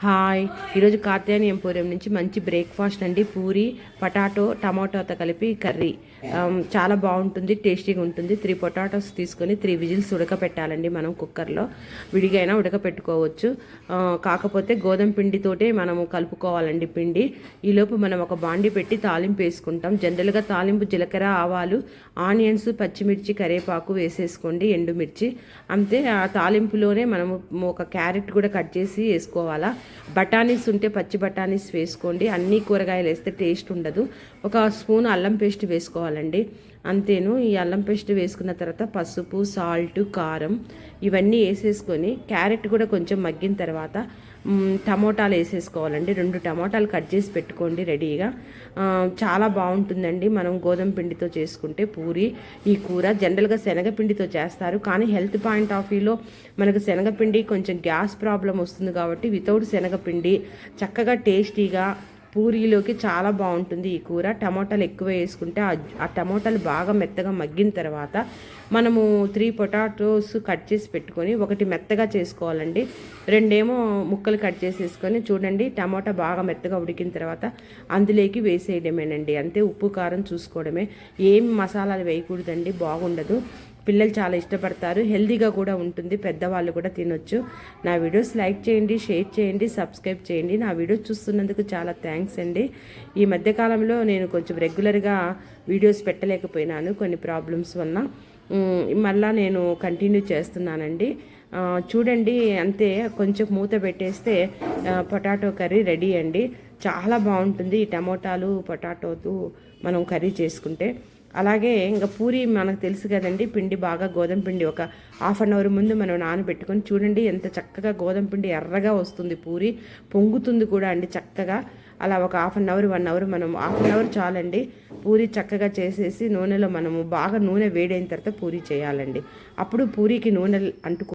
Hi, ఈరోజు Katyayani emporium నుంచి మంచి బ్రేక్ఫాస్ట్ అండి. పూరి, పొటాటో, టమాటోతో కలిపి కర్రీ. చాలా బాగుంటుంది, టేస్టీగా ఉంటుంది. 3 పొటాటోస్ తీసుకొని 3 విజిల్స్ ఉడకపెట్టాలండి. మనం కుక్కర్లో విడిగా అయినా ఉడకపెట్టుకోవచ్చు. కాకపోతే గోధుమ పిండితోటే మనము కలుపుకోవాలండి పిండి. ఈలోపు మనం ఒక బాండి పెట్టి తాలింపు వేసుకుంటాం. జనరల్గా తాలింపు జీలకర్ర, ఆవాలు, ఆనియన్స్, పచ్చిమిర్చి, కరివేపాకు వేసేసుకోండి, ఎండుమిర్చి. అంతే. ఆ తాలింపులోనే మనము ఒక క్యారెట్ కూడా కట్ చేసి వేసుకోవాలా. బఠానీస్ ఉంటే పచ్చి బఠానీస్ వేసుకోండి. అన్ని కూరగాయలు వేస్తే టేస్ట్ ఉండదు. ఒక స్పూన్ అల్లం పేస్ట్ వేసుకోవాలండి. అంతేను. ఈ అల్లం పేస్ట్ వేసుకున్న తర్వాత పసుపు, సాల్ట్, కారం ఇవన్నీ వేసేసుకొని క్యారెట్ కూడా కొంచెం మగ్గిన తర్వాత టమోటాలు వేసేసుకోవాలండి. 2 టమోటాలు కట్ చేసి పెట్టుకోండి రెడీగా. చాలా బాగుంటుందండి మనం గోధుమ పిండితో చేసుకుంటే పూరి. ఈ కూర జనరల్గా శనగపిండితో చేస్తారు, కానీ హెల్త్ పాయింట్ ఆఫ్ వ్యూలో మనకు శనగపిండి కొంచెం గ్యాస్ ప్రాబ్లం వస్తుంది కాబట్టి వితౌట్ శనగపిండి చక్కగా టేస్టీగా పూరీలోకి చాలా బాగుంటుంది ఈ కూర. టమాటాలు ఎక్కువ వేసుకుంటే ఆ టమాటాలు బాగా మెత్తగా మగ్గిన తర్వాత మనము 3 పొటాటోస్ కట్ చేసి పెట్టుకొని ఒకటి మెత్తగా చేసుకోవాలండి. 2 ముక్కలు కట్ చేసేసుకొని చూడండి, టమాటా బాగా మెత్తగా ఉడికిన తర్వాత అందులోకి వేసేయడమేనండి. అంతే. ఉప్పు కారం చూసుకోవడమే, ఏం మసాలాలు వేయకూడదండి, బాగుండదు. పిల్లలు చాలా ఇష్టపడతారు, హెల్తీగా కూడా ఉంటుంది, పెద్దవాళ్ళు కూడా తినొచ్చు. నా వీడియోస్ లైక్ చేయండి, షేర్ చేయండి, సబ్స్క్రైబ్ చేయండి. నా వీడియోస్ చూస్తున్నందుకు చాలా థ్యాంక్స్ అండి. ఈ మధ్యకాలంలో నేను కొంచెం రెగ్యులర్గా వీడియోస్ పెట్టలేకపోయినాను కొన్ని ప్రాబ్లమ్స్ వల్ల. మళ్ళీ నేను కంటిన్యూ చేస్తున్నానండి. చూడండి, అంతే. కొంచెం మూత పెట్టేస్తే పొటాటో కర్రీ రెడీ అండి. చాలా బాగుంటుంది ఈ టమోటాలు పొటాటోతో మనం కర్రీ చేసుకుంటే. అలాగే ఇంకా పూరి మనకు తెలుసు కదండి, పిండి బాగా గోధుమ పిండి ఒక ½ అన్ అవర్ ముందు మనం నానబెట్టుకొని చూడండి ఎంత చక్కగా గోధుమ పిండి ఎర్రగా వస్తుంది. పూరి పొంగుతుంది కూడా అండి చక్కగా. అలా ఒక ½ అన్ అవర్ 1 అవర్ మనం ½ అన్ అవర్ చాలండి. పూరి చక్కగా చేసేసి నూనెలో మనము బాగా నూనె వేడైన తర్వాత పూరి చేయాలండి. అప్పుడు పూరికి నూనె అంటుకు